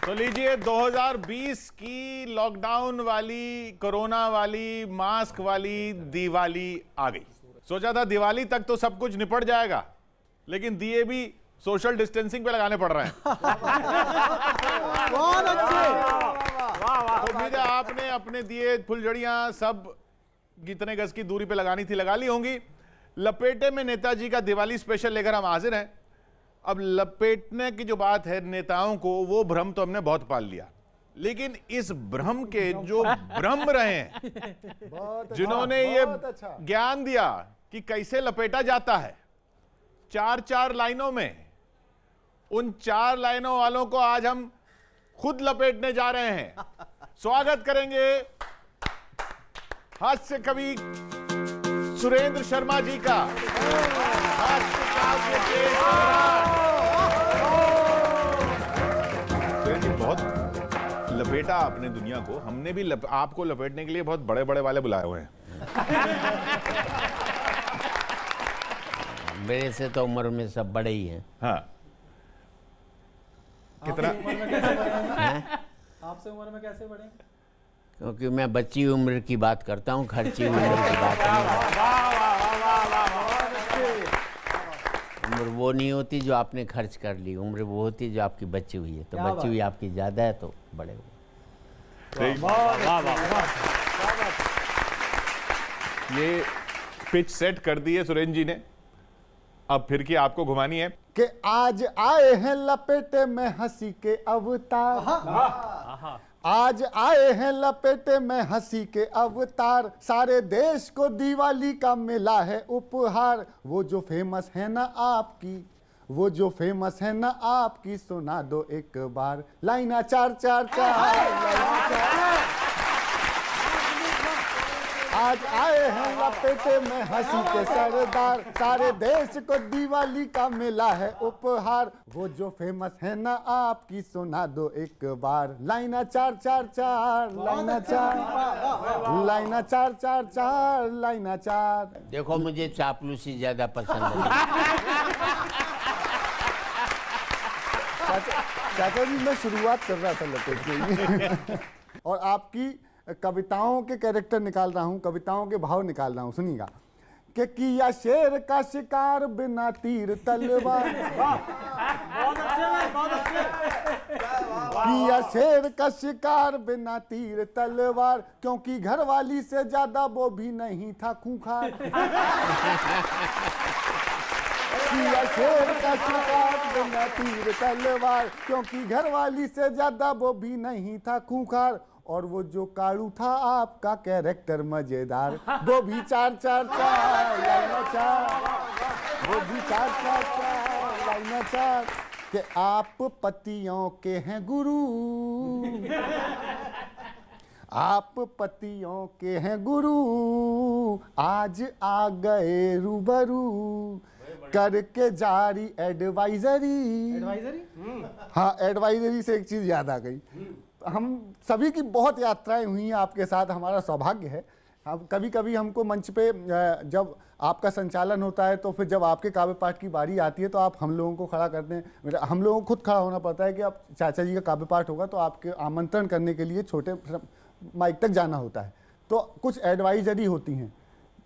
तो लीजिए 2020 की लॉकडाउन वाली, कोरोना वाली, मास्क वाली दिवाली आ गई। सोचा था दिवाली तक तो सब कुछ निपट जाएगा, लेकिन दिए भी सोशल डिस्टेंसिंग पे लगाने पड़ रहे हैं। बहुत अच्छे। उम्मीद है आपने अपने दिए फुलझड़ियां सब कितने गज की दूरी पे लगानी थी लगा ली होंगी। लपेटे में नेताजी का दिवाली स्पेशल लेकर हम हाजिर हैं। अब लपेटने की जो बात है नेताओं को, वो भ्रम तो हमने बहुत पाल लिया, लेकिन इस भ्रम के जो भ्रम रहे हैं, जिन्होंने ये ज्ञान दिया कि कैसे लपेटा जाता है 4-4 लाइनों में, उन 4 लाइनों वालों को आज हम खुद लपेटने जा रहे हैं। स्वागत करेंगे हास्य कवि सुरेंद्र शर्मा जी का। सुरेंद्र जी, बहुत लपेटा आपने दुनिया को, हमने भी आपको लपेटने के लिए बहुत बड़े बड़े वाले बुलाए हुए हैं। मेरे से तो उम्र में सब बड़े ही हैं। हाँ, कितना आपसे उम्र में कैसे बढ़े? क्योंकि मैं बच्ची उम्र की बात करता हूँ, खर्ची उम्र की बात नहीं। उम्र वो नहीं होती जो आपने खर्च कर ली, उम्र वो होती जो आपकी बची हुई है। तो बची हुई आपकी ज्यादा है तो बड़े हुए। ये पिच सेट कर दी है सुरेंद्र जी ने, अब फिर की आपको घुमानी है कि आज आए हैं लपेटे में हंसी के अवतार। आज आए हैं लपेटे में हंसी के अवतार, सारे देश को दिवाली का मिला है उपहार। वो जो फेमस है ना आपकी, वो जो फेमस है ना आपकी, सुना दो एक बार लाइना 4-4-4। आज आए हैं लपेटे में हंसी के सरदार, सारे देश को दिवाली का मिला है उपहार। वो जो फेमस है ना आपकी, सुना दो एक बार लाइना 4-4-4, लाइना 4, लाइना 4-4-4, लाइना 4। देखो मुझे चापलूसी ज्यादा पसंद है। चाचा जी, मैं शुरुआत कर रहा था लपेट के और आपकी कविताओं के कैरेक्टर निकाल रहा हूं, कविताओं के भाव निकाल रहा हूं। सुनिएगा कि किया शेर का शिकार बिना तीर तलवार, किया शेर का शिकार बिना तीर तलवार, क्योंकि घरवाली से ज्यादा वो भी नहीं था खूंखार। किया शेर का शिकार बिना तीर तलवार, क्योंकि घरवाली से ज्यादा वो भी नहीं था खूंखार। और वो जो काड़ू था आपका कैरेक्टर मजेदार, वो भी 4-4-4, लाइना 4, वो भी 4-4-4, लाइना 4। कि आप पतियों के हैं गुरु, आप पतियों के हैं गुरु, आज आ गए रूबरू, करके जारी एडवाइजरी। हाँ, एडवाइजरी से एक चीज याद आ गई। हम सभी की बहुत यात्राएं हुई हैं आपके साथ, हमारा सौभाग्य है। अब कभी कभी हमको मंच पे जब आपका संचालन होता है, तो फिर जब आपके काव्य पाठ की बारी आती है तो आप हम लोगों को खड़ा करते हैं। हम लोगों को खुद खड़ा होना पड़ता है कि अब चाचा जी का काव्य पाठ होगा, तो आपके आमंत्रण करने के लिए छोटे माइक तक जाना होता है। तो कुछ एडवाइजरी होती हैं,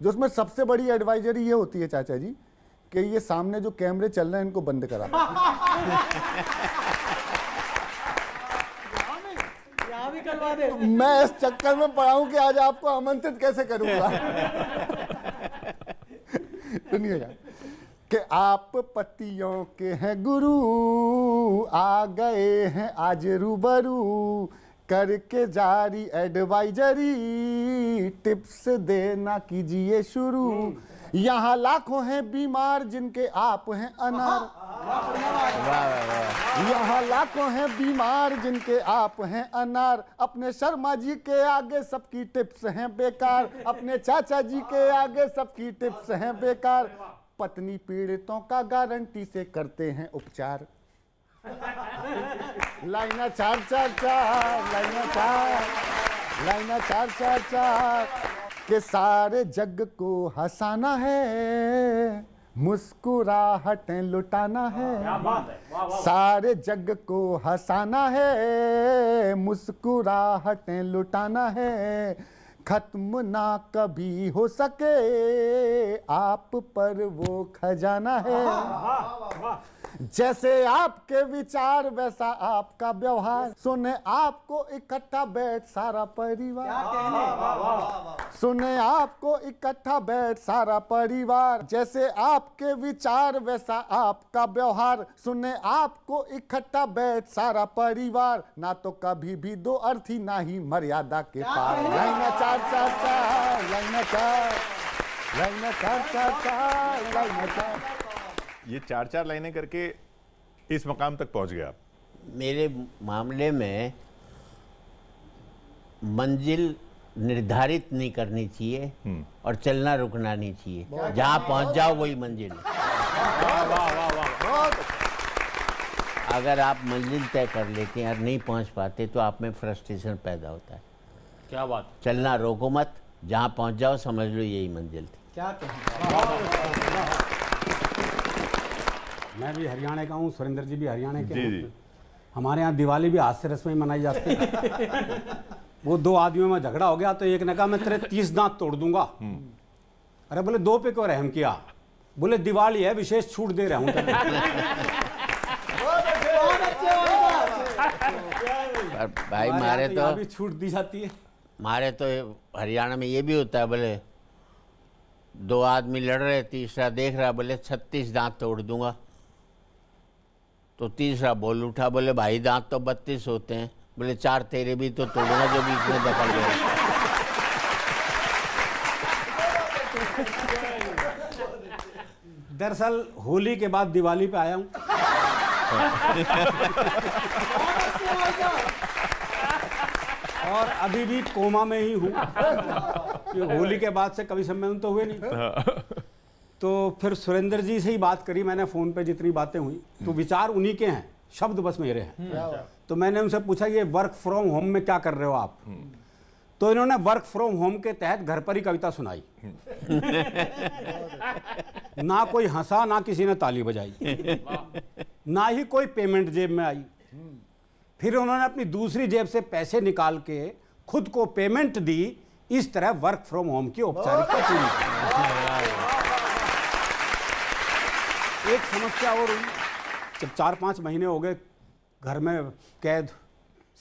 जो उसमें सबसे बड़ी एडवाइजरी ये होती है चाचा जी कि ये सामने जो कैमरे चल रहे हैं इनको बंद करा। मैं इस चक्कर में पड़ा हूं कि आज आपको आमंत्रित कैसे करूंगा। सुनिएगा कि आप पतियों के हैं गुरु, आ गए हैं आज रूबरू, करके जारी एडवाइजरी, टिप्स देना कीजिए शुरू। यहाँ लाखों हैं बीमार जिनके आप हैं अनार, यहाँ लाखों हैं बीमार जिनके आप हैं अनार। अपने शर्मा जी के आगे सबकी टिप्स हैं बेकार, अपने चाचा जी के आगे सबकी टिप्स हैं बेकार। पत्नी पीड़ितों का गारंटी से करते हैं उपचार। लाइना 4-4-4, लाइना 4, लाइना 4-4-4। के सारे जग को हंसाना है, मुस्कुराहटें लुटाना है, सारे जग को हंसाना है, मुस्कुराहटें लुटाना है, खत्म ना कभी हो सके आप पर वो खजाना है। जैसे आपके विचार वैसा आपका व्यवहार, सुने आपको इकट्ठा बैठ सारा परिवार, सुने आपको इकट्ठा बैठ सारा परिवार, जैसे आपके विचार वैसा आपका व्यवहार, सुने आपको इकट्ठा बैठ सारा परिवार, ना तो कभी भी दो अर्थी ना ही मर्यादा के पार। लाइन चार चार चार, लाइन चार, लाइन चार चार चार, लाइन चार। ये 4-4 लाइनें करके इस मकाम तक पहुंच गया। मेरे मामले में मंजिल निर्धारित नहीं करनी चाहिए और चलना रुकना नहीं चाहिए, जहां पहुंच जाओ वही मंजिल है। अगर आप मंजिल तय कर लेते हैं और नहीं पहुंच पाते तो आप में फ्रस्ट्रेशन पैदा होता है। क्या बात, चलना रोको मत, जहां पहुंच जाओ समझ लो यही मंजिल थी। क्या कहें। मैं भी हरियाणा का हूँ, सुरेंद्र जी भी हरियाणा के हैं। हमारे यहाँ दिवाली भी हाथ से रस्में मनाई जाती है। वो दो आदमियों में झगड़ा हो गया तो एक ने कहा मैं तेरे 30 दांत तोड़ दूंगा। अरे बोले 2 पे क्यों रहम किया? बोले दिवाली है, विशेष छूट दे रहा हूँ। भाई मारे तो भी छूट दी जाती है। मारे तो हरियाणा में ये भी होता है, बोले 2 आदमी लड़ रहे, तीसरा देख रहा, बोले 36 दांत तोड़ दूंगा। तो तीसरा बोल उठा, बोले भाई दांत तो 32 होते हैं। बोले 4 तेरे भी तो तोड़ूंगा जो बीच में दखल गए। दरअसल होली के बाद दिवाली पे आया हूँ। और अभी भी कोमा में ही हूँ। होली के बाद से कभी सम्मेलन तो हुए नहीं। तो फिर सुरेंद्र जी से ही बात करी मैंने फ़ोन पे, जितनी बातें हुई तो विचार उन्हीं के हैं, शब्द बस मेरे हैं। तो मैंने उनसे पूछा ये वर्क फ्रॉम होम में क्या कर रहे हो आप? तो इन्होंने वर्क फ्रॉम होम के तहत घर पर ही कविता सुनाई। ना कोई हंसा, ना किसी ने ताली बजाई, ना ही कोई पेमेंट जेब में आई। फिर उन्होंने अपनी दूसरी जेब से पैसे निकाल के खुद को पेमेंट दी। इस तरह वर्क फ्रॉम होम की औपचारिकता पूरी की। एक समस्या और हुई, जब 4-5 महीने हो गए घर में कैद,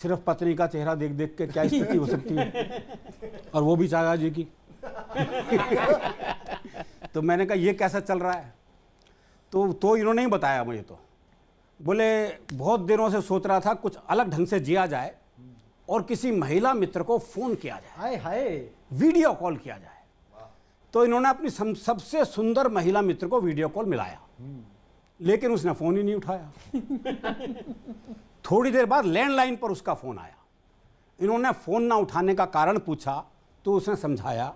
सिर्फ पत्नी का चेहरा देख देख के क्या स्थिति हो सकती है, और वो भी चाचा जी की। तो मैंने कहा ये कैसा चल रहा है? तो इन्होंने ही बताया मुझे। तो बोले बहुत दिनों से सोच रहा था कुछ अलग ढंग से जिया जाए और किसी महिला मित्र को फोन किया जाए, हाय हाय, वीडियो कॉल किया जाए। तो इन्होंने अपनी सबसे सुंदर महिला मित्र को वीडियो कॉल मिलाया, लेकिन उसने फोन ही नहीं उठाया। थोड़ी देर बाद लैंडलाइन पर उसका फोन आया। इन्होंने फोन ना उठाने का कारण पूछा तो उसने समझाया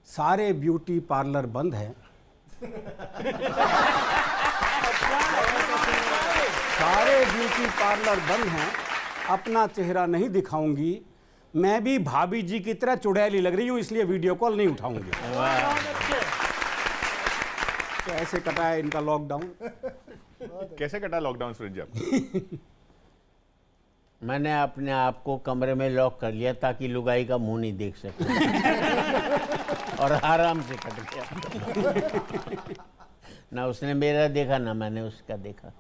सारे ब्यूटी पार्लर बंद हैं, सारे ब्यूटी पार्लर बंद हैं, अपना चेहरा नहीं दिखाऊंगी, मैं भी भाभी जी की तरह चुड़ैली लग रही हूं, इसलिए वीडियो कॉल नहीं उठाऊंगी। तो ऐसे कटा है इनका लॉकडाउन। कैसे कटा लॉकडाउन सुरेश जी आपका? मैंने अपने आप को कमरे में लॉक कर लिया ताकि लुगाई का मुंह नहीं देख सके, और आराम से कट गया। ना उसने मेरा देखा ना मैंने उसका देखा।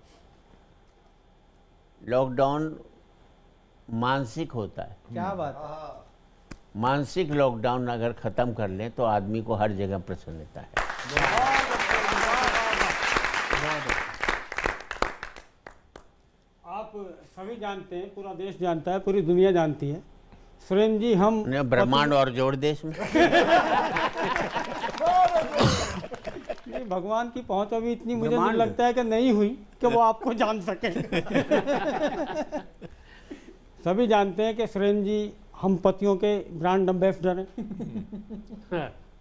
लॉकडाउन मानसिक होता है। क्या बात। मानसिक लॉकडाउन अगर खत्म कर लें तो आदमी को हर जगह प्रसन्नता है। आप सभी जानते हैं, पूरा देश जानता है, पूरी दुनिया जानती है, सुरेंद्र जी हम ब्रह्मांड और जोड़ देश में नहीं, भगवान की पहुंच अभी इतनी मुझे नहीं लगता है कि नहीं हुई कि वो आपको जान सके। सभी जानते हैं कि सुरेंद्र जी हम पतियों के ब्रांड एम्बेसडर हैं,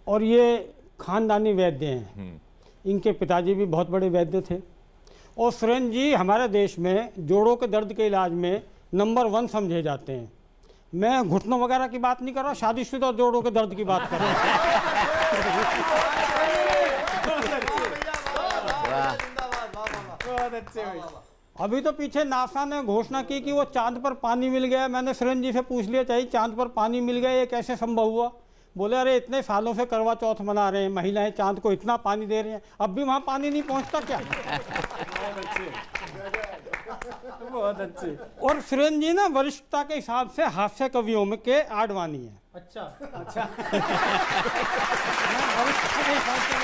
और ये खानदानी वैद्य हैं। इनके पिताजी भी बहुत बड़े वैद्य थे, और सुरेंद्र जी हमारे देश में जोड़ों के दर्द के इलाज में नंबर 1 समझे जाते हैं। मैं घुटनों वगैरह की बात नहीं कर रहा, शादीशुदा जोड़ों के दर्द की बात कर रहा हूँ। बहुत अच्छे भाई। अभी तो पीछे नासा ने घोषणा की कि वो चांद पर पानी मिल गया। मैंने सुरेंद्र जी से पूछ लिया चाहिए चांद पर पानी मिल गया, ये कैसे संभव हुआ? बोले अरे इतने सालों से करवा चौथ मना रहे हैं, महिलाएं चांद को इतना पानी दे रही हैं, अब भी वहाँ पानी नहीं पहुँचता क्या? बहुत अच्छे। और सुरेंद्र जी ना वरिष्ठता के हिसाब से हास्य कवियों में के आडवाणी है। अच्छा अच्छा। वरिष्ठता के हिसाब से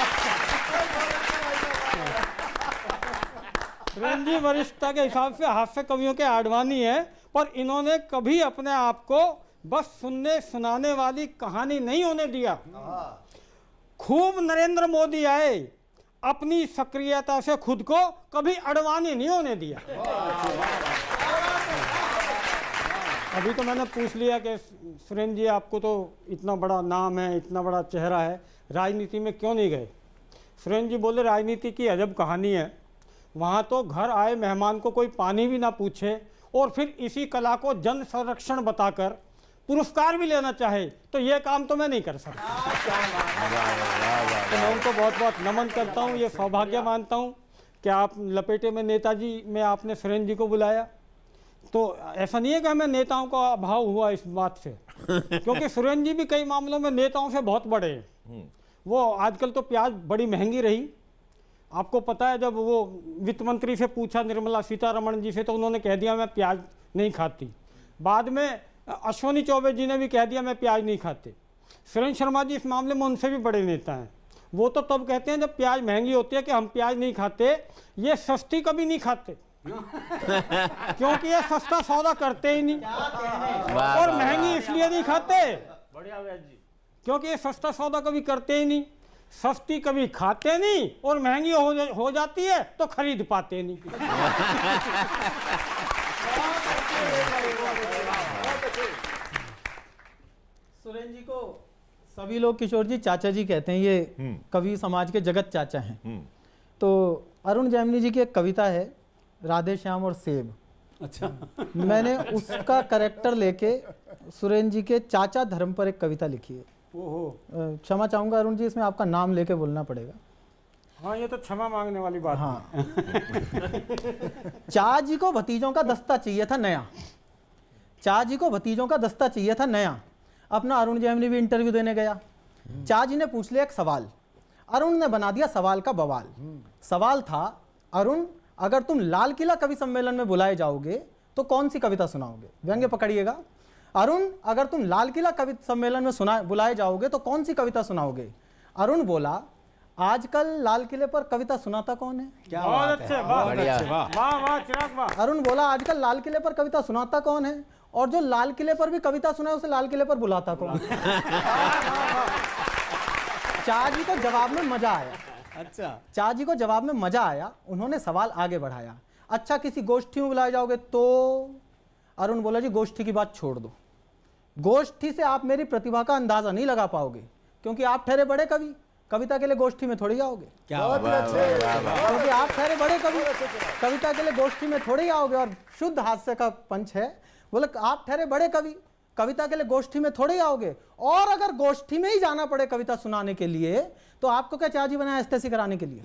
सुरेंद्र जी वरिष्ठता के हिसाब से हास्य कवियों के आडवाणी है, पर इन्होंने कभी अपने आप को बस सुनने सुनाने वाली कहानी नहीं होने दिया। खूब नरेंद्र मोदी आए, अपनी सक्रियता से खुद को कभी अडवाणी नहीं होने दिया। अभी तो मैंने पूछ लिया कि सुरेंद्र जी आपको तो इतना बड़ा नाम है, इतना बड़ा चेहरा है, राजनीति में क्यों नहीं गए? सुरेंद्र जी बोले राजनीति की अजब कहानी है, वहाँ तो घर आए मेहमान को कोई पानी भी ना पूछे और फिर इसी कला को जन संरक्षण बताकर पुरस्कार भी लेना चाहे, तो ये काम तो मैं नहीं कर सकता। तो मैं उनको बहुत बहुत नमन करता हूँ, ये सौभाग्य मानता हूँ कि आप लपेटे में नेताजी में आपने सुरेंद्र जी को बुलाया। तो ऐसा नहीं है कि हमें नेताओं का अभाव हुआ इस बात से, क्योंकि सुरेंद्र जी भी कई मामलों में नेताओं से बहुत बड़े हैं। वो आजकल तो प्याज बड़ी महंगी रही, आपको पता है, जब वो वित्त मंत्री से पूछा निर्मला सीतारमण जी से तो उन्होंने कह दिया मैं प्याज नहीं खाती। बाद में अश्विनी चौबे जी ने भी कह दिया मैं प्याज नहीं खाते। सुरेंद्र शर्मा जी इस मामले में उनसे भी बड़े नेता हैं, वो तो तब कहते हैं जब प्याज महंगी होती है कि हम प्याज नहीं खाते, ये सस्ती कभी नहीं खाते क्योंकि ये सस्ता सौदा करते ही नहीं, और महंगी इसलिए नहीं खाते क्योंकि ये सस्ता सौदा कभी करते ही नहीं, सस्ती कभी खाते नहीं, और महंगी हो जाती है तो खरीद पाते नहीं। सुरेंद्र जी को सभी लोग किशोर जी चाचा जी कहते हैं, ये कवि समाज के जगत चाचा हैं। तो अरुण जैमिनी जी की एक कविता है राधे श्याम और सेब। अच्छा। मैंने उसका करेक्टर लेके सुरेंद्र जी के चाचा धर्म पर एक कविता लिखी है। ओहो, क्षमा चाहूंगा अरुण जी, इसमें आपका नाम लेके बोलना पड़ेगा। हाँ ये तो क्षमा मांगने वाली बात हाँ। चाचा जी को भतीजों का दस्ता चाहिए था नया, चाचा जी को भतीजों का दस्ता चाहिए था नया। अपना अरुण जैमिनी भी इंटरव्यू देने गया, चाचा जी ने पूछ लिया एक सवाल, अरुण ने बना दिया सवाल का बवाल। सवाल था, अरुण अगर तुम लाल किला कवि सम्मेलन में बुलाए जाओगे तो कौन सी कविता सुनाओगे? व्यंग्य पकड़िएगा। अरुण अगर तुम लाल किला कवि सम्मेलन में बुलाए जाओगे तो कौन सी कविता सुनाओगे? अरुण बोला आजकल लाल किले पर कविता सुनाता कौन है? क्या बहुत बात अच्छे, है, बहुत बढ़िया। अच्छे, वाह वाह चिराग वाह। अरुण बोला आजकल लाल किले पर कविता सुनाता कौन है, और जो लाल किले पर भी कविता सुनाए उसे लाल किले पर बुलाता कौन? चाचा जी को जवाब में मजा आया। अच्छा। चाचा जी को जवाब में मजा आया, उन्होंने सवाल आगे बढ़ाया, अच्छा किसी गोष्ठी में बुलाए जाओगे तो? अरुण बोला जी गोष्ठी की बात छोड़ दो, गोष्ठी से आप मेरी प्रतिभा का अंदाजा नहीं लगा पाओगे, क्योंकि आप ठहरे बड़े कवि, कविता के लिए गोष्ठी में थोड़ी आओगे। क्या बहुत बात अच्छे, क्योंकि आप ठहरे बड़े कवि, कविता के लिए गोष्ठी में थोड़े ही आओगे। और शुद्ध हास्य का पंच है, बोले आप ठहरे बड़े कवि, कविता के लिए गोष्ठी में थोड़े ही आओगे, और अगर गोष्ठी में ही जाना पड़े कविता सुनाने के लिए तो आपको क्या चाची बनाया एस्टेसी कराने के लिए?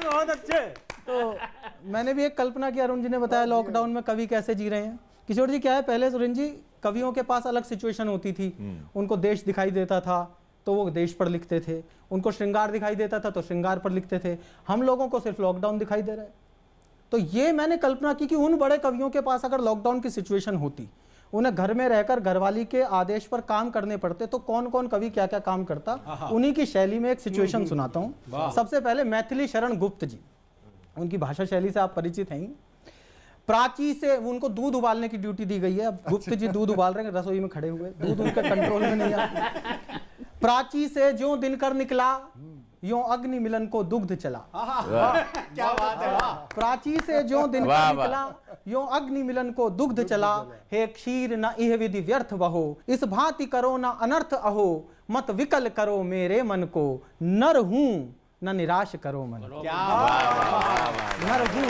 बहुत अच्छे। तो मैंने भी एक कल्पना की, अरुण जी ने बताया लॉकडाउन में कवि कैसे जी रहे हैं। किशोर जी क्या है, पहले सुरेंद्र जी कवियों के पास अलग सिचुएशन होती थी, उनको देश दिखाई देता था तो वो देश पर लिखते थे, उनको श्रृंगार दिखाई देता था तो श्रृंगार पर लिखते थे, हम लोगों को सिर्फ लॉकडाउन दिखाई दे रहा है। तो ये मैंने कल्पना की कि उन बड़े कवियों के पास अगर लॉकडाउन की सिचुएशन होती, उन्हें घर में रहकर घरवाली के आदेश पर काम करने पड़ते, तो कौन कौन कवि क्या क्या काम करता, उन्हीं की शैली में एक सिचुएशन सुनाता हूँ। सबसे पहले मैथिली शरण गुप्त जी, उनकी भाषा शैली से आप परिचित हैं। प्राची से उनको दूध उबालने की ड्यूटी दी गई है, अब गुप्त जी दूध उबाल रहे हैं रसोई में खड़े हुए, दूध उनके कंट्रोल में नहीं आता। प्राची से ज्यों दिनकर निकला यों अग्नि मिलन को दुग्ध चला। क्या बात है, वाह। प्राची से ज्यों दिनकर निकला यों अग्नि मिलन को दुग्ध चला, हे क्षीर न इह विधि व्यर्थ बहो, इस भांति करो न अनर्थ अहो, मत विकल करो मेरे मन को, नर हूं न निराश करो मन को। क्या नर हूं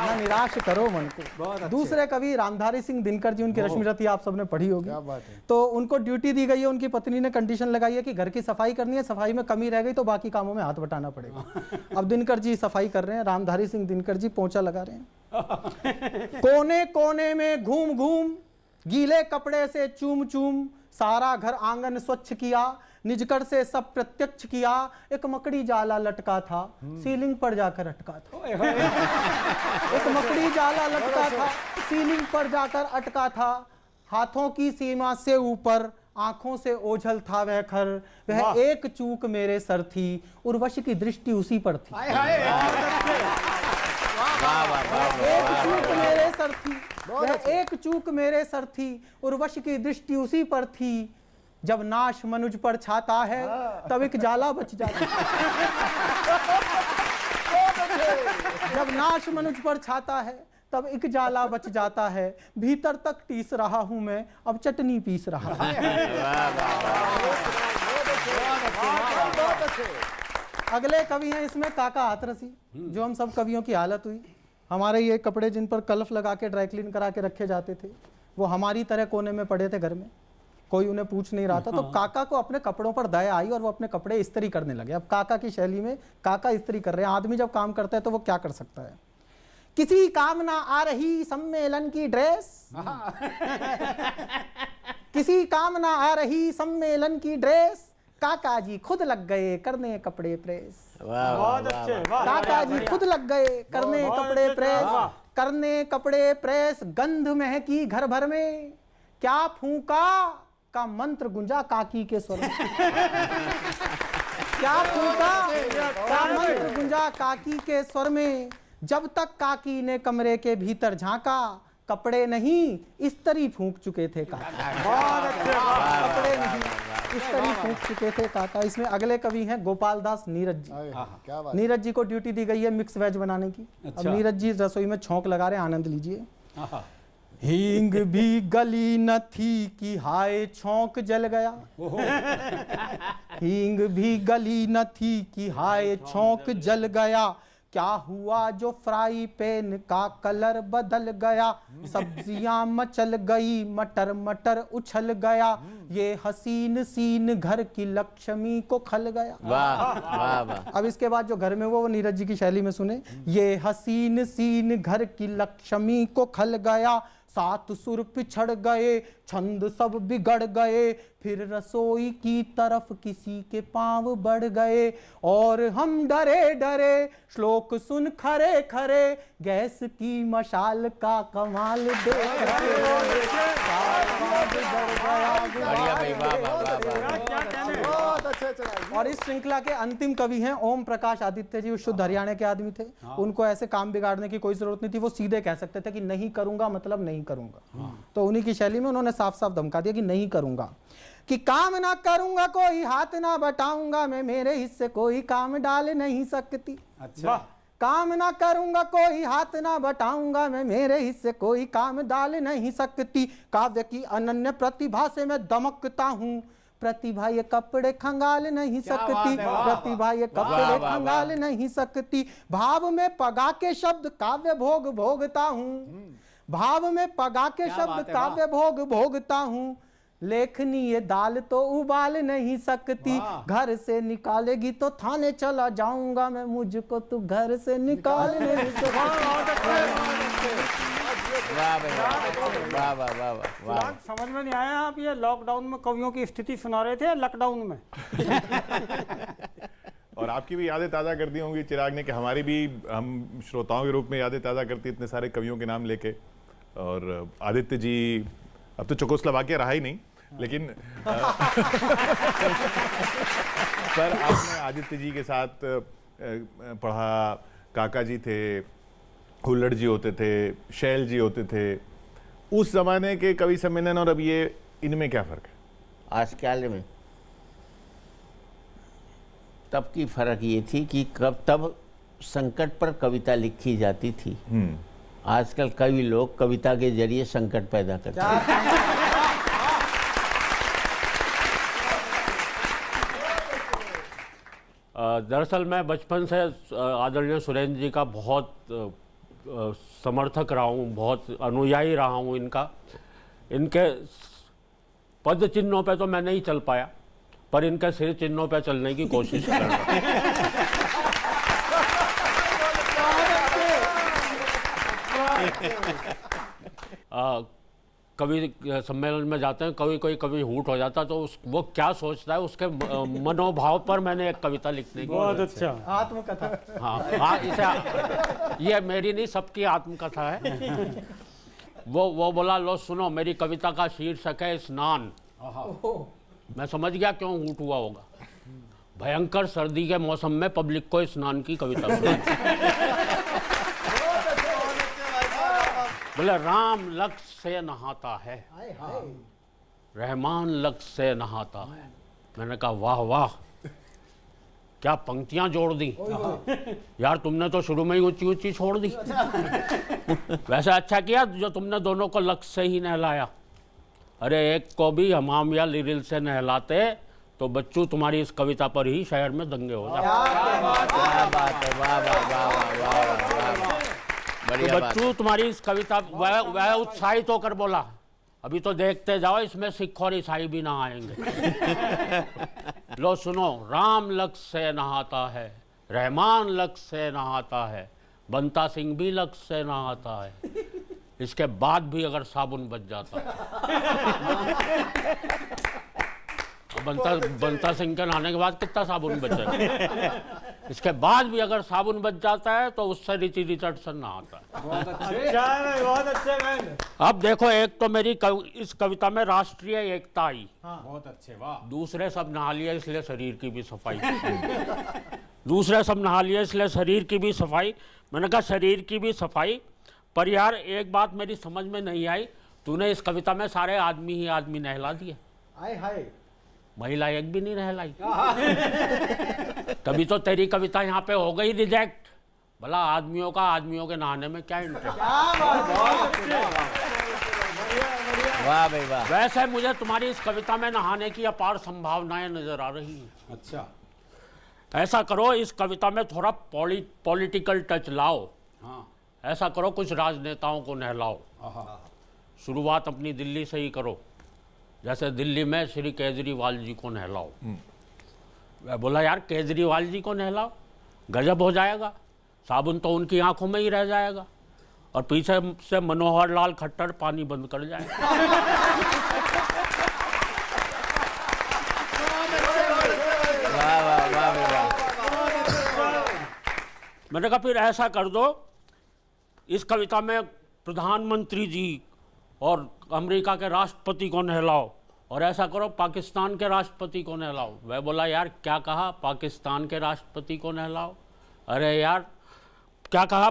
न निराश करो मन को। दूसरे कवि रामधारी सिंह दिनकर जी, उनकी रश्मि रति आप सबने पढ़ी होगी। क्या बात है। तो उनको ड्यूटी दी गई है, उनकी पत्नी ने कंडीशन लगाई है कि घर की सफाई करनी है, सफाई में कमी रह गई तो बाकी कामों में हाथ बटाना पड़ेगा। अब दिनकर जी सफाई कर रहे हैं, रामधारी सिंह दिनकर जी पोंछा लगा रहे हैं। कोने कोने में घूम घूम गीले कपड़े से चूम चूम सारा घर आंगन स्वच्छ किया, निजकर से सब प्रत्यक्ष किया। एक मकड़ी जाला लटका था, सीलिंग पर जाकर अटका था। एक मकड़ी जाला लटका था, सीलिंग पर जाकर अटका था। हाथों की सीमा से ऊपर, आंखों से ओझल था वह खर। वह एक चूक मेरे सर थी, उर्वशी की दृष्टि उसी पर थी। एक चूक मेरे सर थी, वह एक चूक मेरे सर थी, उर्वशी की दृष्टि उसी पर थी। जब नाश मनुज पर छाता है तब एक जाला बच जाता है। जब नाश मनुज पर छाता है तब एक जाला बच जाता है। भीतर तक टीस रहा हूं मैं, अब चटनी पीस रहा हूं। अगले कवि हैं इसमें काका हाथरसी, जो हम सब कवियों की हालत हुई। हमारे ये कपड़े जिन पर कलफ लगा के ड्राई क्लीन करा के रखे जाते थे, वो हमारी तरह कोने में पड़े थे घर में, कोई उन्हें पूछ नहीं रहा था। तो काका को अपने कपड़ों पर दया आई और वो अपने कपड़े इस्त्री करने लगे। अब काका की शैली में काका इस्त्री कर रहे हैं। आदमी जब काम करता है तो वो क्या कर सकता है? किसी काम ना आ रही सम्मेलन की ड्रेस, किसी काम ना आ रही सम्मेलन की ड्रेस, काका जी खुद लग गए करने कपड़े प्रेस। बहुत अच्छे, वाह। काका जी खुद लग गए करने कपड़े प्रेस, करने कपड़े प्रेस। गंध महकी घर भर में, क्या फूका का मंत्र गुंजा काकी के स्वर में। क्या फूका का मंत्र गुंजा काकी के स्वर में। जब तक काकी ने कमरे के भीतर झांका, कपड़े नहीं इस्त्री फूंक चुके थे काका। कपड़े नहीं इस्त्री फूंक चुके थे काका। इसमें अगले कवि हैं गोपाल दास नीरज जी। क्या बात। नीरज जी को ड्यूटी दी गई है मिक्स वेज बनाने की। अब नीरज जी रसोई में छौंक लगा रहे हैं, आनंद लीजिए। हींग भी गली न थी कि हाय छौंक जल गया। हींग भी गली न थी कि हाय छौंक जल गया। क्या हुआ जो फ्राई पैन का कलर बदल गया। सब्जियां मचल गई, मटर मटर उछल गया। ये हसीन सीन घर की लक्ष्मी को खल गया। वाह वाह वाह। अब इसके बाद जो घर में वो नीरज जी की शैली में सुने। ये हसीन सीन घर की लक्ष्मी को खल गया। सात सुर पिछड़ गए, छंद सब बिगड़ गए। फिर रसोई की तरफ किसी के पांव बढ़ गए। और हम डरे डरे श्लोक सुन खरे खरे। गैस की मशाल का कमाल देख बढ़िया भाई, वाह वाह वाह वाह। बहुत अच्छे चला। और इस श्रृंखला के अंतिम कवि हैं ओम प्रकाश आदित्य जी। वो शुद्ध हरियाणा के आदमी थे। उनको ऐसे काम बिगाड़ने की कोई जरूरत नहीं थी। वो सीधे कह सकते थे कि नहीं करूंगा मतलब नहीं करूंगा। तो उन्हीं की शैली में उन्होंने साफ साफ धमका दिया कि नहीं करूंगा, कि काम ना करूंगा कोई हाथ ना बटाऊंगा मैं, मेरे हिस्से कोई काम डाल नहीं सकती। अच्छा, काम ना करूंगा कोई हाथ ना बटाऊंगा मैं, मेरे हिस्से कोई काम डाल नहीं सकती। काव्य की अनन्य प्रतिभा से मैं दमकता हूँ। प्रतिभा ये कपड़े खंगाल नहीं सकती। प्रतिभा ये कपड़े खंगाल नहीं सकती। भाव में पगा के शब्द काव्य भोग भोगता हूँ। भाव में पगा के शब्द काव्य भोग भोगता हूँ। लेखनी ये दाल तो उबाल नहीं सकती। घर से निकालेगी तो थाने चला जाऊंगा मैं, मुझको तू घर से निकाल नहीं सकती। वाह भाई, वाह वाह वाह वाह वाह। समझ में नहीं आया, आप ये लॉकडाउन में कवियों की स्थिति सुना रहे थे लॉकडाउन में। और आपकी भी यादें ताज़ा कर दी होंगी चिराग ने, कि हमारी भी, हम श्रोताओं के रूप में यादें ताज़ा करती इतने सारे कवियों के नाम लेके। और आदित्य जी, अब तो चेकोस्लोवाकिया रहा ही नहीं, लेकिन पर आपने आदित्य जी के साथ पढ़ा। काका जी थे, हुल्लड़ जी होते थे, शैल जी होते थे। उस जमाने के कवि सम्मेलन और अब ये, इनमें क्या फर्क है? आज के आले में तब की फर्क ये थी कि तब संकट पर कविता लिखी जाती थी। आजकल कवि लोग कविता के जरिए संकट पैदा करते हैं। दरअसल मैं बचपन से आदरणीय सुरेंद्र जी का बहुत समर्थक रहा हूँ, बहुत अनुयायी रहा हूँ इनका। इनके पद चिन्हों पे तो मैं नहीं चल पाया, पर इनके सिर चिन्हों पे चलने की कोशिश कर रहा हूँ। कवि सम्मेलन में जाते हैं, कभी हुट हो जाता तो वो क्या सोचता है उसके मनोभाव पर मैंने एक कविता लिखने की। बहुत अच्छा। आत्मकथा। हाँ, इसे ये मेरी नहीं, सबकी आत्मकथा है। वो बोला, लो सुनो, मेरी कविता का शीर्षक है स्नान। मैं समझ गया क्यों हुट हुआ होगा। भयंकर सर्दी के मौसम में पब्लिक को स्नान की कविता सुनाई। बोले, राम लक्ष्य से नहाता है, रहमान लक्ष्य से नहाता है। मैंने कहा वाह वाह, क्या पंक्तियां जोड़ दी यार, तुमने तो शुरू में ही ऊंची ऊंची छोड़ दी। वैसे अच्छा किया जो तुमने दोनों को लक्ष्य से ही नहलाया। अरे एक को भी हमाम या लिरिल से नहलाते तो बच्चू तुम्हारी इस कविता पर ही शहर में दंगे हो जाते। तो बच्चू तुम्हारी इस कविता, वह उत्साहित होकर बोला, अभी तो देखते जाओ इसमें सिख और ईसाई भी ना आएंगे। लो सुनो, राम लक्ष्य से नहाता है, रहमान लक्ष्य से नहाता है, बंता सिंह भी लक्ष्य से नहाता है। इसके बाद भी अगर साबुन बच जाता, बंता सिंह के नहाने के बाद कितना साबुन बचेगा। इसके बाद भी अगर साबुन बच जाता है तो उससे ऋषि रिचर्डसन नहाता है। बहुत अच्छे। अब देखो, एक तो मेरी इस कविता में राष्ट्रीय एकता आई। बहुत अच्छे, वाह। दूसरे सब नहा लिए इसलिए शरीर की भी सफाई। दूसरे सब नहा लिए इसलिए शरीर की भी सफाई। मैंने कहा शरीर की भी सफाई, पर यार एक बात मेरी समझ में नहीं आई, तूने इस कविता में सारे आदमी ही आदमी नहला दिए, महिला एक भी नहीं नहलाई। तभी तो तेरी कविता यहाँ पे हो गई रिजेक्ट। भला आदमियों का आदमियों के नहाने में क्या इंटरेस्ट। वाह भाई वाह। वैसे मुझे तुम्हारी इस कविता में नहाने की अपार संभावनाएं नजर आ रही हैं। अच्छा, ऐसा करो, इस कविता में थोड़ा पॉलिटिकल टच लाओ। हाँ, ऐसा करो, कुछ राजनेताओं को नहलाओ। शुरुआत अपनी दिल्ली से ही करो। जैसे दिल्ली में श्री केजरीवाल जी को नहलाओ। मैं बोला यार केजरीवाल जी को नहलाओ, गजब हो जाएगा, साबुन तो उनकी आंखों में ही रह जाएगा और पीछे से मनोहर लाल खट्टर पानी बंद कर जाएगा। वाह वाह वाह वाह। मैंने कहा फिर ऐसा कर दो, इस कविता में प्रधानमंत्री जी और अमेरिका के राष्ट्रपति को नहलाओ, और ऐसा करो पाकिस्तान के राष्ट्रपति को नहलाओ। वह बोला यार क्या कहा, पाकिस्तान के राष्ट्रपति को नहलाओ। अरे यार क्या कहा,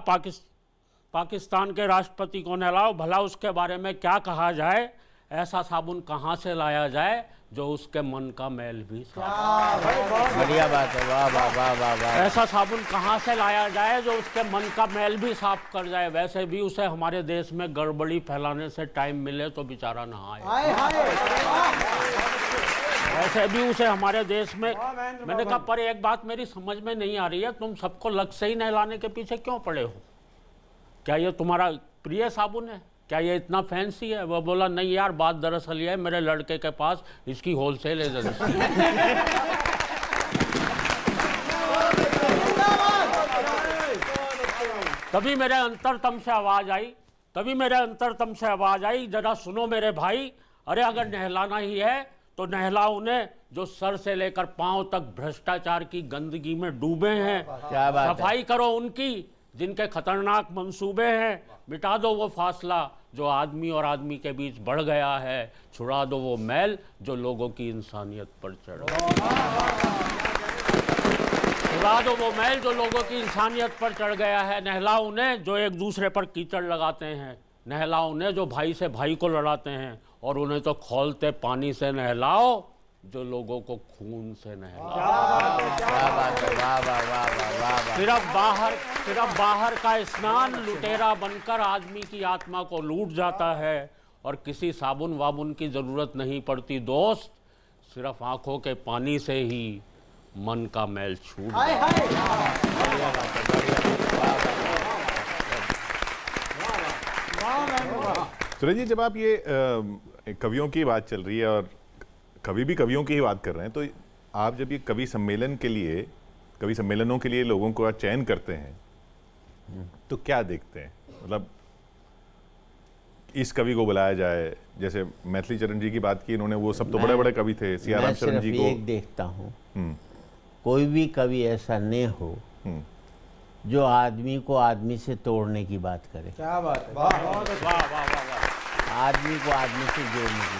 पाकिस्तान के राष्ट्रपति को नहलाओ, भला उसके बारे में क्या कहा जाए। ऐसा साबुन कहाँ से लाया जाए जो उसके मन का मैल भी साफ। बढ़िया बात है, वाह वाह वाह वाह वाह। ऐसा साबुन कहाँ से लाया जाए जो उसके मन का मैल भी साफ कर जाए। वैसे भी उसे हमारे देश में गड़बड़ी फैलाने से टाइम मिले तो बेचारा नहाए। वैसे भी उसे हमारे देश में, मैंने कहा पर एक बात मेरी समझ में नहीं आ रही है, तुम सबको लक्ष्य से ही नहलाने के पीछे क्यों पड़े हो। क्या ये तुम्हारा प्रिय साबुन है, क्या ये इतना फैंसी है। वो बोला नहीं यार, बात दरअसल ये है मेरे लड़के के पास इसकी होलसेल एजेंसी है। तभी मेरे अंतरतम से आवाज आई, जरा सुनो मेरे भाई, अरे अगर नहलाना ही है तो नहलाओ उन्हें जो सर से लेकर पांव तक भ्रष्टाचार की गंदगी में डूबे हैं। क्या बात है। सफाई करो उनकी जिनके खतरनाक मंसूबे हैं। मिटा दो वो फासला जो आदमी और आदमी के बीच बढ़ गया है। छुड़ा दो वो मैल जो लोगों की इंसानियत पर चढ़ छुड़ा दो वो मैल जो लोगों की इंसानियत पर चढ़ गया है। नहलाओ उन्हें जो एक दूसरे पर कीचड़ लगाते हैं। नहलाओ उन्हें जो भाई से भाई को लड़ाते हैं। और उन्हें तो खौलते पानी से नहलाओ जो लोगों को खून से नहलाओ। क्या बात है, वाह वाह वाह वाह वाह। सिर्फ बाहर का स्नान लुटेरा बनकर आदमी की आत्मा को लूट जाता है और किसी साबुन वाबुन की जरूरत नहीं पड़ती दोस्त। सिर्फ आंखों के पानी से ही मन का मैल छूट हाय हाय सुरेश जी, जब आप ये कवियों की बात चल रही है और कवि भी कवियों की ही बात कर रहे हैं, तो आप जब ये कवि सम्मेलन के लिए, कवि सम्मेलनों के लिए लोगों को चयन करते हैं तो क्या देखते हैं? मतलब इस कवि को बुलाया जाए, जैसे मैथिली चरण जी की बात की इन्होंने, वो सब तो बड़े बड़े कवि थे, सियाराम मैं चरण सिर्फ जी को। एक देखता हूँ, हम्म, कोई भी कवि ऐसा नहीं हो हम्म, जो आदमी को आदमी से तोड़ने की बात करे, क्या बात है, वाह आदमी को आदमी से जोड़ने की।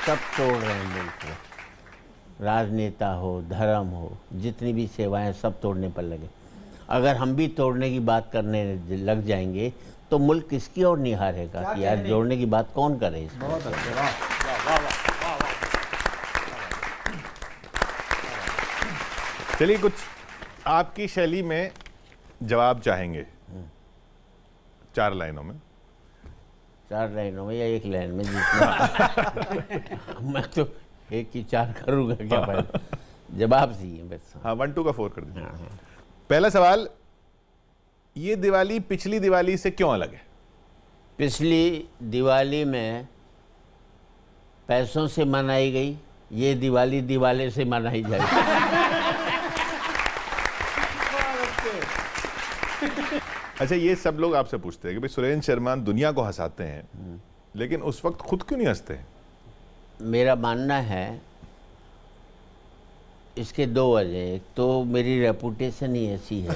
सब तोड़ रहे हैं मुल्क को, राजनेता हो, धर्म हो, जितनी भी सेवाएं सब तोड़ने पर लगे। अगर हम भी तोड़ने की बात करने लग जाएंगे तो मुल्क किसकी ओर निहारेगा कि यार जोड़ने की बात कौन करे इसमें। बहुत अच्छे, चलिए कुछ आपकी शैली में जवाब चाहेंगे 4 लाइनों में। 4 लाइनों में या 1 लाइन में जितना मैं तो 1 की 4 करूँगा क्या भाई, जवाब चाहिए बस। हाँ, 1 2 का 4 कर दीजिए। हाँ। पहला सवाल, ये दिवाली पिछली दिवाली से क्यों अलग है? पिछली दिवाली में पैसों से मनाई गई, ये दिवाली दिवाले से मनाई जाएगी। अच्छा, ये सब लोग आपसे पूछते हैं कि भाई सुरेंद्र शर्मा दुनिया को हंसाते हैं, लेकिन उस वक्त खुद क्यों नहीं हंसते हैं? मेरा मानना है इसके 2 वजह। एक तो मेरी रेपुटेशन ही ऐसी है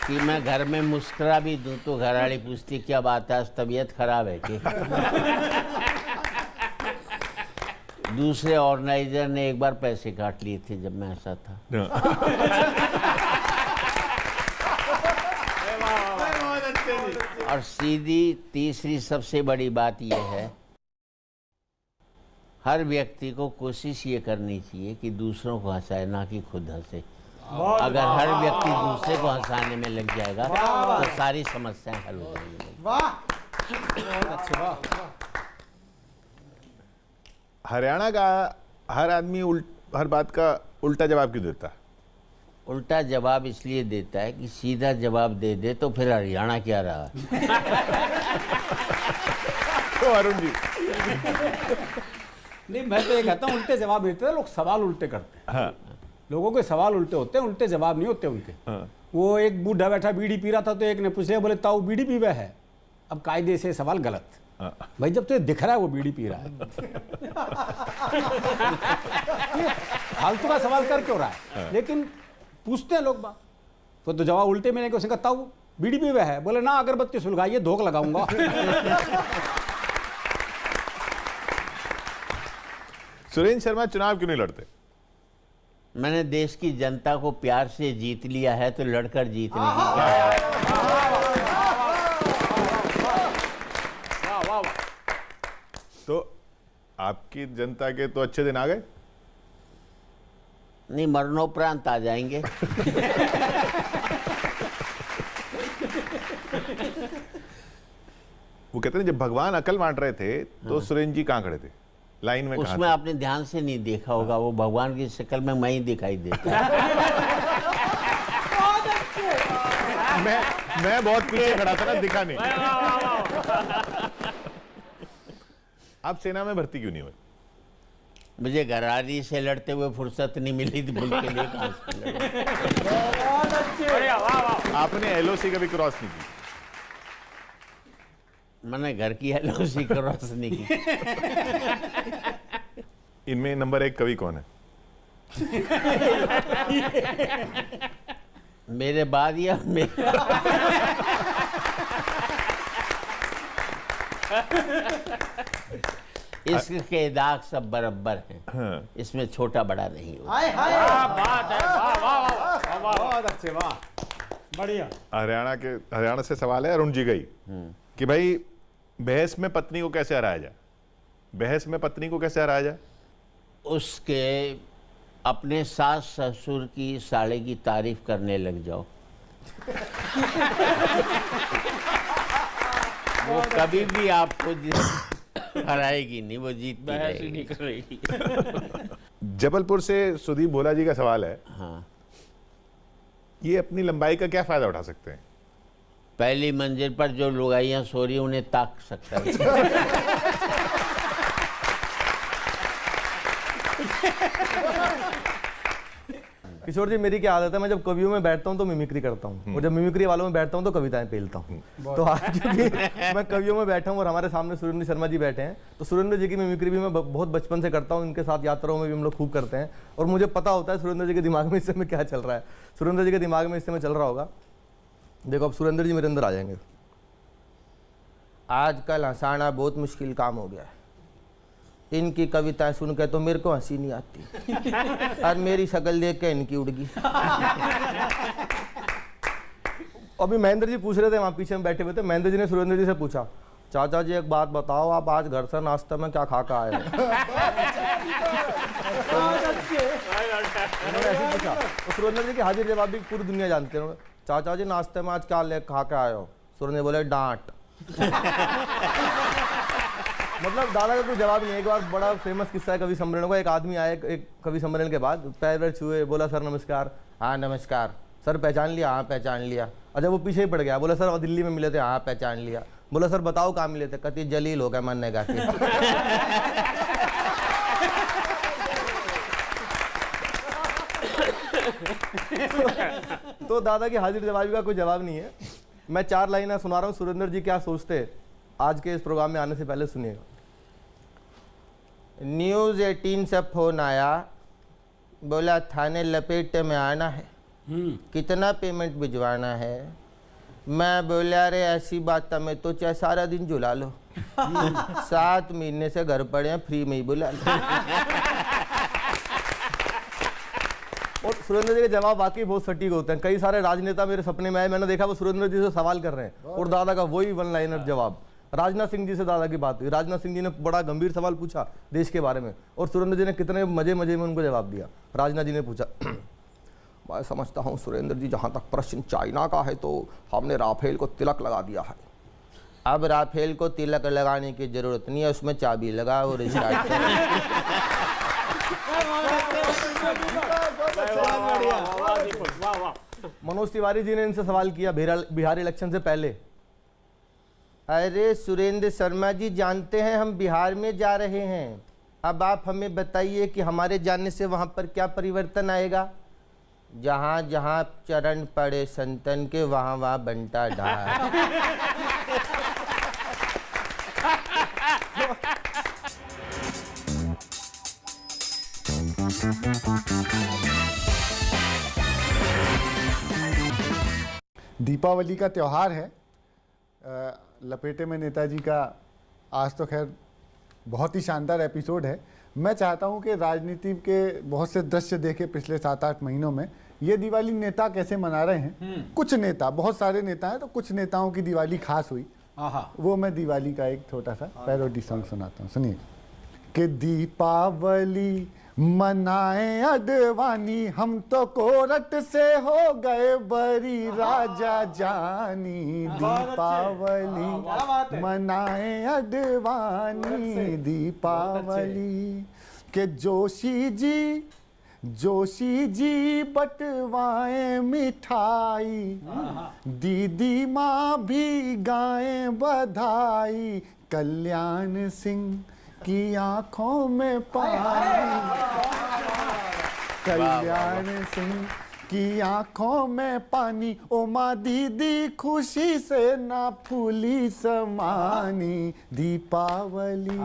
कि मैं घर में मुस्कुरा भी दूं तो घरवाली पूछती क्या बात है, आज तबीयत खराब है कि। दूसरे ऑर्गेनाइजर ने एक बार पैसे काट लिए थे जब मैं हंसा था। और सीधी तीसरी सबसे बड़ी बात यह है, हर व्यक्ति को कोशिश ये करनी चाहिए कि दूसरों को हंसाए, ना कि खुद हंसे। अगर हर व्यक्ति दूसरे को हंसाने में लग जाएगा तो सारी समस्याएं हल हो जाएंगी। हरियाणा का हर आदमी हर बात का उल्टा जवाब क्यों देता है? उल्टा जवाब इसलिए देता है कि सीधा जवाब दे दे तो फिर हरियाणा क्या रहा। तो अरुण जी, नहीं मैं तो ये कहता हूँ उल्टे जवाब देते हैं लोग, सवाल उल्टे करते हैं। हाँ, लोगों के सवाल उल्टे होते हैं, उल्टे जवाब नहीं होते उनके। हाँ, वो एक बूढ़ा बैठा बीड़ी पी रहा था तो एक ने पूछ लिया, बोले ताऊ बीड़ी पीवे है। अब कायदे से सवाल गलत। हाँ। भाई जब तुझे दिख रहा है वो बीड़ी पी रहा है, फालतू का सवाल कर क्यों रहा है? लेकिन पूछते हैं लोग बात, तो जवाब उल्टे मिलेंगे। उसने कहा ताऊ बीड़ी पीवे है, बोले ना अगरबत्ती सुलगाइए धोख लगाऊंगा। सुरेंद्र शर्मा चुनाव क्यों नहीं लड़ते? मैंने देश की जनता को प्यार से जीत लिया है तो लड़कर जीतने की क्या है? तो आपकी जनता के तो अच्छे दिन आ गए। नहीं, मरणोपरांत आ जाएंगे। वो कहते हैं जब भगवान अकल बांट रहे थे तो सुरेंद्र जी कहाँ खड़े थे? लाइन में कहाँ उसमें थे? आपने ध्यान से नहीं देखा होगा, वो भगवान की शक्ल में मैं ही दिखाई देता। मैं बहुत पीछे खड़ा था ना, दिखा नहीं। आप सेना में भर्ती क्यों नहीं हुए? मुझे घरारी से लड़ते हुए फुर्सत नहीं मिली थी, मुल्क के लिए कहाँ से लड़ूं? आपने एलओसी कभी क्रॉस नहीं की? मैंने घर की एलओसी क्रॉस नहीं की। इनमें नंबर 1 कवि कौन है? मेरे बाद या मेरे इश्क के दाग सब बराबर हैं। हाँ। इसमें छोटा बड़ा नहीं होता। हाय हाय बात है, वाह वाह वाह वाह। बहुत अच्छे, वाह बढ़िया। हरियाणा से सवाल है अरुण जी का ही कि भाई बहस में पत्नी को कैसे हराया जाए? बहस में पत्नी को कैसे हराया जाए? उसके अपने सास ससुर की साड़े की तारीफ करने लग जाओ। वो कभी भी आपको हराएगी नहीं, वो जीतती बहस ही रहेगी। नहीं करेगी। जबलपुर से सुदीप भोला जी का सवाल है, हाँ, ये अपनी लंबाई का क्या फायदा उठा सकते हैं? पहली मंजिल पर जो लुगाइयाँ सो रही उन्हें ताक सकता है। किशोर जी, मेरी क्या आदत है, मैं जब कवियों में बैठता हूँ तो मिमिक्री करता हूँ, और जब मिमिक्री वालों में बैठता हूँ तो कविताएं पेलता हूँ। तो आज क्योंकि मैं कवियों में बैठा हूँ और हमारे सामने सुरेंद्र शर्मा जी बैठे हैं, तो सुरेंद्र जी की मिमिक्री भी मैं बहुत बचपन से करता हूँ, इनके साथ यात्राओं में भी हम लोग खूब करते हैं, और मुझे पता होता है सुरेंद्र जी के दिमाग में इस समय क्या चल रहा है। सुरेंद्र जी के दिमाग में इस समय चल रहा होगा, देखो अब सुरेंद्र जी मेरे अंदर आ जाएंगे। आजकल हंसाना बहुत मुश्किल काम हो गया है, इनकी कविताएं सुन के तो मेरे को हंसी नहीं आती और मेरी शक्ल देख के इनकी उड़ गई। अभी महेंद्र जी पूछ रहे थे, वहां पीछे में बैठे हुए थे, महेंद्र जी ने सुरेंद्र जी से पूछा, चाचा जी एक बात बताओ, आप आज घर से नाश्ते में क्या खा के आए हो? उन्होंने ऐसे पूछा, तो सुरेंद्र जी की हाजिर जवाब भी पूरी दुनिया जानते हैं। चाचा जी नाश्ते में आज क्या ले खा के आए हो? सुरेंद्र बोले डांट। मतलब दादा का कोई जवाब नहीं है। एक बार बड़ा फेमस किस्सा है कवि सम्मेलन का, एक आदमी आया एक कवि सम्मेलन के बाद, पैर छुए, बोला सर नमस्कार। हाँ नमस्कार। सर पहचान लिया? हाँ पहचान लिया। अच्छा वो पीछे ही पड़ गया, बोला सर दिल्ली में मिले थे? हाँ पहचान लिया। बोला सर बताओ कहाँ मिले थे? कति जलील हो गया मरने का। तो दादा की हाजिर जवाबी का कोई जवाब नहीं है। मैं 4 लाइनें सुना रहा हूँ, सुरेंद्र जी क्या सोचते आज के इस प्रोग्राम में आने से पहले सुनिएगा। न्यूज़ 18 से फोन आया, बोला थाने लपेटे में आना है, कितना पेमेंट भिजवाना है? मैं बोला अरे ऐसी बात है, मैं तो चाहे सारा दिन जुला लो, 7 महीने से घर पड़े हैं, फ्री में ही बुला लो। और सुरेंद्र जी के जवाब वाकई बहुत सटीक होते हैं। कई सारे राजनेता मेरे सपने में आए, मैंने देखा वो सुरेंद्र जी से सवाल कर रहे हैं और दादा का वही 1 लाइनर जवाब। राजनाथ सिंह जी से दादा की बात हुई, राजनाथ सिंह जी ने बड़ा गंभीर सवाल पूछा देश के बारे में और सुरेंद्र जी ने कितने मजे मजे में उनको जवाब दिया। राजनाथ जी ने पूछा, मैं समझता हूँ सुरेंद्र जी, जहाँ तक प्रश्न चाइना का है तो हमने राफेल को तिलक लगा दिया है। अब राफेल को तिलक लगाने की जरूरत नहीं है, उसमें चाबी लगा और स्टार्ट मनोज तिवारी जी ने इनसे सवाल किया बिहार इलेक्शन से पहले, अरे सुरेंद्र शर्मा जी जानते हैं हम बिहार में जा रहे हैं, अब आप हमें बताइए कि हमारे जाने से वहां पर क्या परिवर्तन आएगा? जहां जहां चरण पड़े संतन के वहां वहां बंटा ढाल। दीपावली का त्यौहार है, लपेटे में नेताजी का आज तो खैर बहुत ही शानदार एपिसोड है। मैं चाहता हूं कि राजनीति के बहुत से दृश्य देखे पिछले 7-8 महीनों में, ये दिवाली नेता कैसे मना रहे हैं। कुछ नेता, बहुत सारे नेता हैं तो कुछ नेताओं की दिवाली खास हुई, वो मैं दिवाली का एक छोटा सा पैरोडी सॉन्ग सुनाता हूँ, सुनिए। कि दीपावली मनाए अडवाणी, हम तो कोरट से हो गए बरी राजा जानी। दीपावली मनाए अडवाणी, दीपावली के जोशी जी बटवाएं मिठाई, दीदी माँ भी गाएं बधाई, कल्याण सिंह की आंखों में पानी, कल्याण सिंह की आंखों में पानी, ओ माँ दीदी खुशी से ना फूली समानी। दीपावली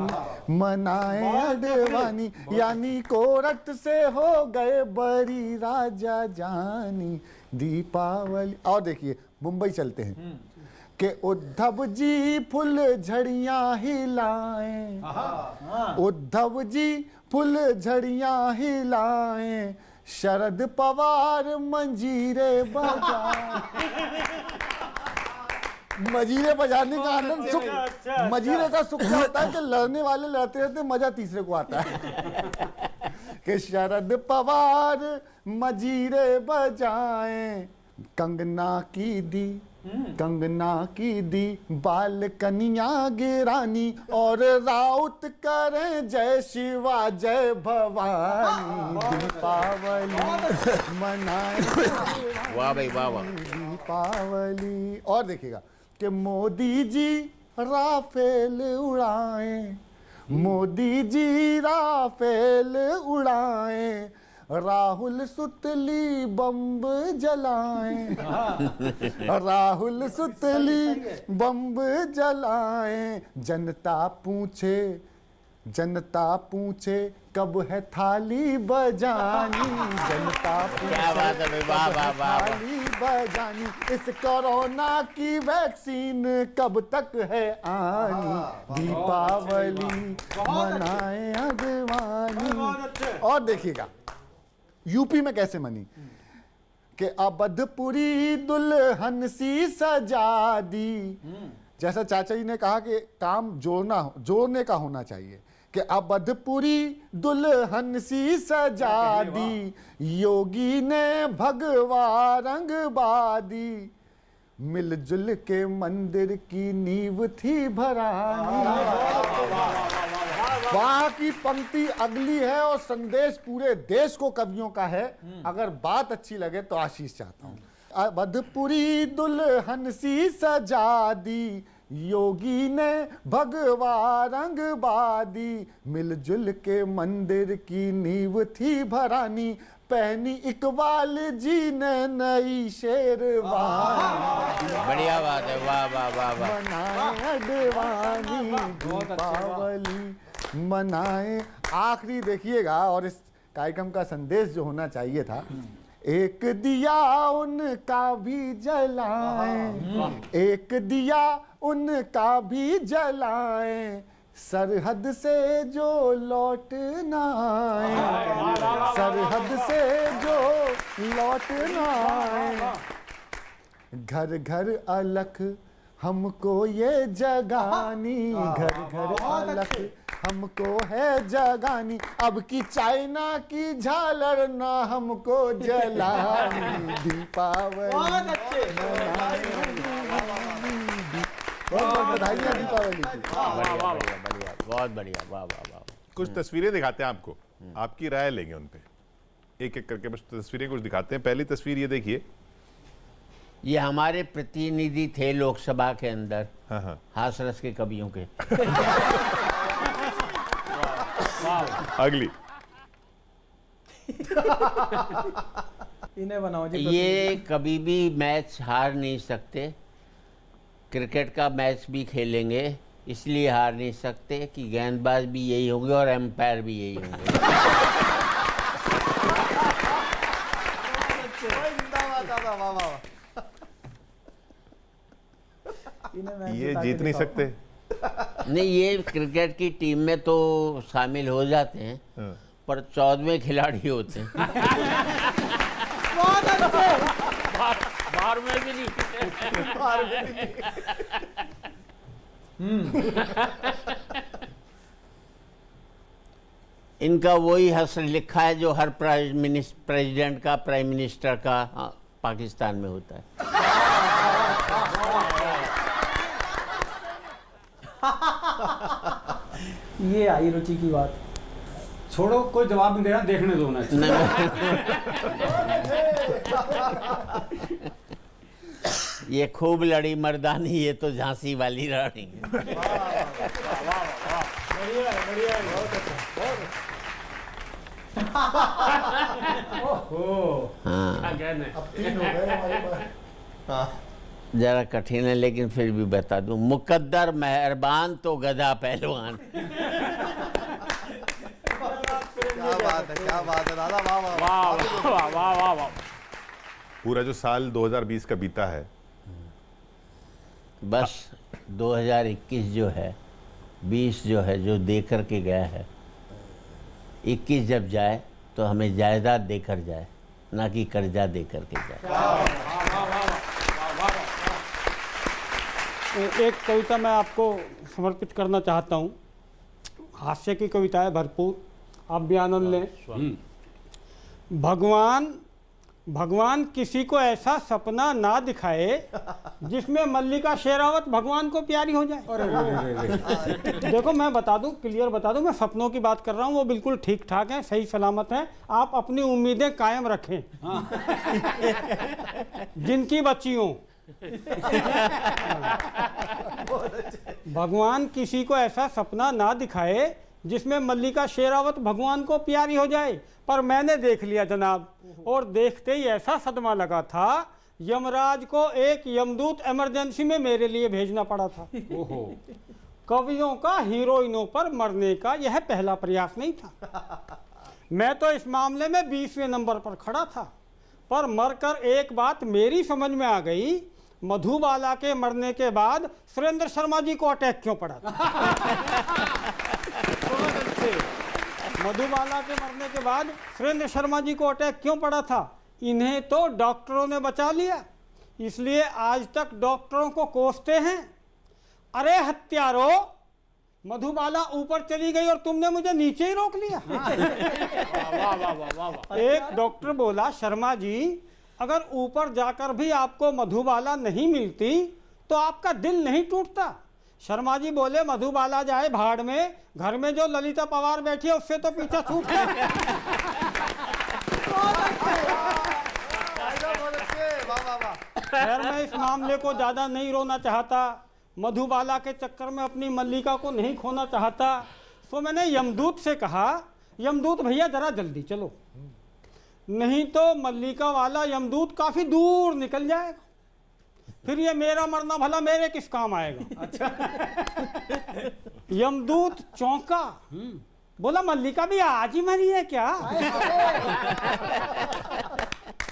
मनाए अडवाणी, यानी कोरट से हो गए बड़ी राजा जानी। दीपावली। और देखिए मुंबई चलते हैं कि उद्धव जी फुल झड़ियां हिलाएं, उद्धव जी फुल झड़ियां हिलाएं, शरद पवार मंजीरे बजाएं। मजीरे बजाने का आनंद सुख, मजीरे का सुख क्या होता है कि लड़ने वाले लड़ते रहते, मजा तीसरे को आता है। कि शरद पवार मजीरे बजाएं, कंगना की दी कंगना की दी बाल कनिया गिरानी और राउत करें जय शिवा जय भवानी। दीपावली मनाए वाह भाई वाह वाह। दीपावली। और देखिएगा कि मोदी जी राफेल उड़ाएं, मोदी जी राफेल उड़ाएं, राहुल सुतली बम्ब जलाएं, राहुल सुतली बम्ब जलाएं। जनता पूछे कब है थाली बजानी, जनता क्या बात है भाई, वाह वाह वाह वाह। थाली बजानी। इस कोरोना की वैक्सीन कब तक है आनी, दीपावली मनाए अगवानी। और देखिएगा यूपी में कैसे मनी कि अबधपुरी दुल्हन सी सजा दी। जैसा चाचा जी ने कहा कि काम जोड़ने का होना चाहिए कि अबधपुरी दुल्हन सी सजा दी, योगी ने भगवा रंग बादी, मिलजुल के मंदिर की नींव थी भरानी। वहां की पंक्ति अगली है और संदेश पूरे देश को कवियों का है। अगर बात अच्छी लगे तो आशीष चाहता हूं। अबधपुरी दुल्हन सी सजा दी, योगी ने भगवा रंग बादी, मिलजुल के मंदिर की नींव थी भरानी, पहनी इकबाल जी ने नई शेरवानी। बढ़िया बात है, वाह वाह वाह वाह। मनाए अडवाणी दीपावली मनाए। आखिरी देखिएगा और इस कार्यक्रम का संदेश जो होना चाहिए था, एक दिया उनका भी जलाएं, एक दिया उनका भी जलाएं, सरहद से जो लौट ना आए, सरहद से जो लौट ना आए। घर घर अलख हमको ये जगानी, घर घर अलख हमको है जगानी, अब की चाइना की झालर ना हमको जलानी, दीपावली बहुत बधाइयाँ दीपावली की। बढ़िया बढ़िया बढ़िया, बहुत बढ़िया, वाह वाह वाह। कुछ तस्वीरें दिखाते हैं आपको, आपकी राय लेंगे उन पे, एक एक करके बस तस्वीरें कुछ दिखाते हैं। पहली तस्वीर ये देखिए, ये हमारे प्रतिनिधि थे लोकसभा के अंदर, हाँ हाथरस के कवियों के। अगली इन्हें बनाओ जी। ये कभी भी मैच हार नहीं सकते, क्रिकेट का मैच भी खेलेंगे, इसलिए हार नहीं सकते कि गेंदबाज भी यही होंगे और एम्पायर भी यही होंगे। ये जीत नहीं सकते। नहीं, ये क्रिकेट की टीम में तो शामिल हो जाते हैं, हाँ। पर 14वें खिलाड़ी होते हैं। बाहर में भी नहीं। इनका वही हश्र लिखा है जो हर प्रेसिडेंट का, प्राइम मिनिस्टर का पाकिस्तान में होता है। ये आई रुचि की बात। छोड़ो, कोई जवाब नहीं देना, देखने दो ना। ये खूब लड़ी मर्दानी, ये तो झांसी वाली रानी। क्या कहने। जरा कठिन है लेकिन फिर भी बता दूं, मुकद्दर मेहरबान तो गधा पहलवान। क्या बात है दादा, वाह वाह वाह वाह वाह वाह वाह। पूरा जो साल 2020 का बीता है, बस 2021 जो है, 20 जो है, जो दे कर के गया है, 21 जब जाए तो हमें जायदाद देकर जाए, ना कि कर्जा दे कर के जाए। एक कविता मैं आपको समर्पित करना चाहता हूँ। हास्य की कविता है भरपूर, आप भी आनंद लें। भगवान भगवान किसी को ऐसा सपना ना दिखाए जिसमें मल्लिका शेरावत भगवान को प्यारी हो जाए। देखो मैं बता दूं, क्लियर बता दूं, मैं सपनों की बात कर रहा हूं, वो बिल्कुल ठीक ठाक हैं, सही सलामत हैं। आप अपनी उम्मीदें कायम रखें। जिनकी बच्चियों भगवान किसी को ऐसा सपना ना दिखाए जिसमें मल्लिका शेरावत भगवान को प्यारी हो जाए। पर मैंने देख लिया जनाब, और देखते ही ऐसा सदमा लगा था, यमराज को एक यमदूत इमरजेंसी में मेरे लिए भेजना पड़ा था। ओहो। कवियों का हीरोइनों पर मरने का यह पहला प्रयास नहीं था। मैं तो इस मामले में 20वें नंबर पर खड़ा था, पर मरकर एक बात मेरी समझ में आ गई, मधुबाला के मरने के बाद सुरेंद्र शर्मा जी को अटैक क्यों पड़ा था। मधुबाला के मरने के बाद सुरेंद्र शर्मा जी को अटैक क्यों पड़ा था। इन्हें तो डॉक्टरों ने बचा लिया, इसलिए आज तक डॉक्टरों को कोसते हैं। अरे हत्यारो, मधुबाला ऊपर चली गई और तुमने मुझे नीचे ही रोक लिया। वाह वाह वाह वाह वाह। एक डॉक्टर बोला, शर्मा जी अगर ऊपर जाकर भी आपको मधुबाला नहीं मिलती तो आपका दिल नहीं टूटता। शर्मा जी बोले, मधुबाला जाए भाड़ में, घर में जो ललिता पवार बैठी है उससे तो पीछा छूट गया। खैर मैं इस मामले को ज्यादा नहीं रोना चाहता, मधुबाला के चक्कर में अपनी मल्लिका को नहीं खोना चाहता। तो मैंने यमदूत से कहा, यमदूत भैया जरा जल्दी चलो, नहीं तो मल्लिका वाला यमदूत काफी दूर निकल जाएगा, फिर ये मेरा मरना भला मेरे किस काम आएगा। अच्छा। यमदूत चौंका, बोला मल्लिका भी आज ही मरी है क्या।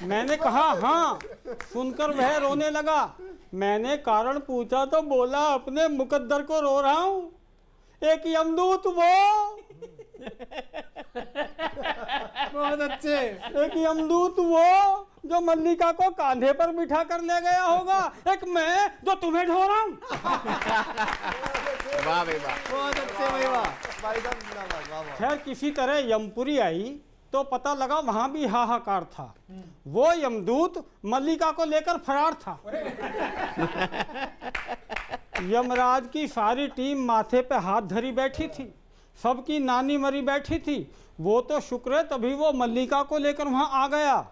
मैंने कहा हाँ। सुनकर वह रोने लगा। मैंने कारण पूछा तो बोला, अपने मुकद्दर को रो रहा हूं। एक यमदूत वो बहुत अच्छे। एक यमदूत वो जो मल्लिका को कांधे पर बिठा कर ले गया होगा, एक मैं जो तुम्हें ढो रहा हूं। वाह भाई वाह। बहुत अच्छे भाई वाह। खैर किसी तरह यमपुरी आई तो पता लगा वहां भी हाहाकार था। वो यमदूत मल्लिका को लेकर फरार था। यमराज की सारी टीम माथे पे हाथ धरी बैठी थी, सबकी नानी मरी बैठी थी। वो तो शुक्र है तभी वो मल्लिका को लेकर वहां आ गया।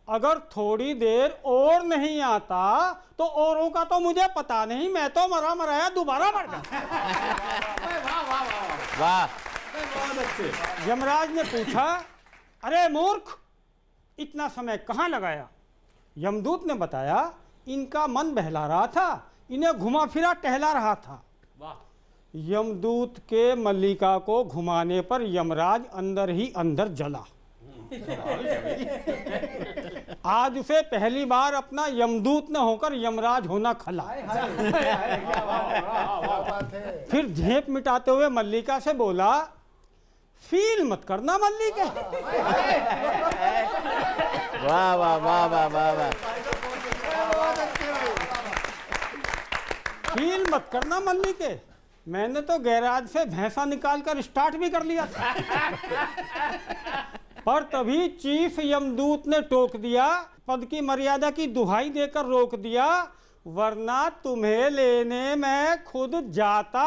अगर थोड़ी देर और नहीं आता तो औरों का तो मुझे पता नहीं, मैं तो मरा मराया दोबारा मर गया। वाह। यमराज ने पूछा, अरे मूर्ख, इतना समय कहाँ लगाया। यमदूत ने बताया, इनका मन बहला रहा था, इन्हें घुमा फिरा टहला रहा था। यमदूत के मल्लिका को घुमाने पर यमराज अंदर ही अंदर जला। आज उसे पहली बार अपना यमदूत न होकर यमराज होना खला। फिर झेप मिटाते हुए मल्लिका से बोला, फील मत करना मल्लिका। वाह वाह वाह वाह वाह वाह। फील मत करना मल्लिके, मैंने तो गैराज से भैंसा निकालकर स्टार्ट भी कर लिया था। पर तभी चीफ यमदूत ने टोक दिया, पद की मर्यादा की दुहाई देकर रोक दिया, वरना तुम्हें लेने मैं खुद जाता,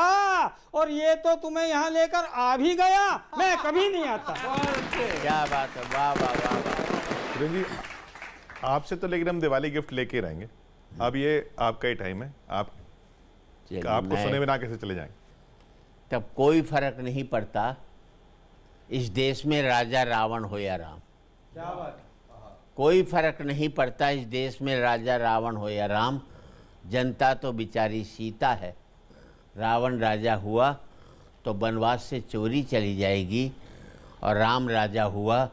और ये तो तुम्हें यहाँ लेकर आ भी गया, मैं कभी नहीं आता। क्या बात है। वाह वाह वाह वाह। सुरेंद्र जी, आपसे तो लेकिन हम दिवाली गिफ्ट लेके रहेंगे। अब ये आपका ही टाइम है, आपको सुने बिना कैसे चले जाएंगे। तब कोई फर्क नहीं पड़ता इस देश में राजा रावण हो या राम। क्या बात। कोई फर्क नहीं पड़ता इस देश में राजा रावण हो या राम। जनता तो बेचारी सीता है। रावण राजा हुआ तो वनवास से चोरी चली जाएगी, और राम राजा हुआ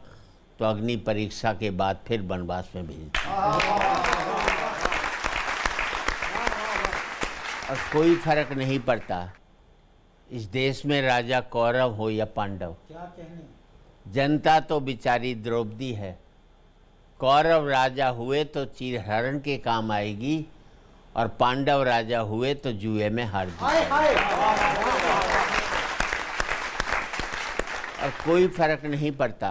तो अग्नि परीक्षा के बाद फिर वनवास में भेज। और कोई फर्क नहीं पड़ता इस देश में राजा कौरव हो या पांडव। क्या कहने। जनता तो बेचारी द्रौपदी है। कौरव राजा हुए तो चीरहरण के काम आएगी, और पांडव राजा हुए तो जुए में हार जाएगी। और कोई फर्क नहीं पड़ता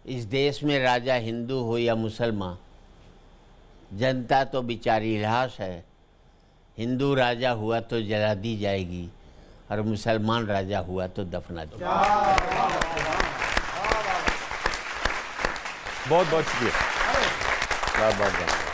इस देश में राजा हिंदू हो या मुसलमान, जनता तो बेचारी लाश है। हिंदू राजा हुआ तो जला दी जाएगी और मुसलमान राजा हुआ तो दफना दी। बहुत बहुत शुक्रिया। बहुत बहुत धन्यवाद।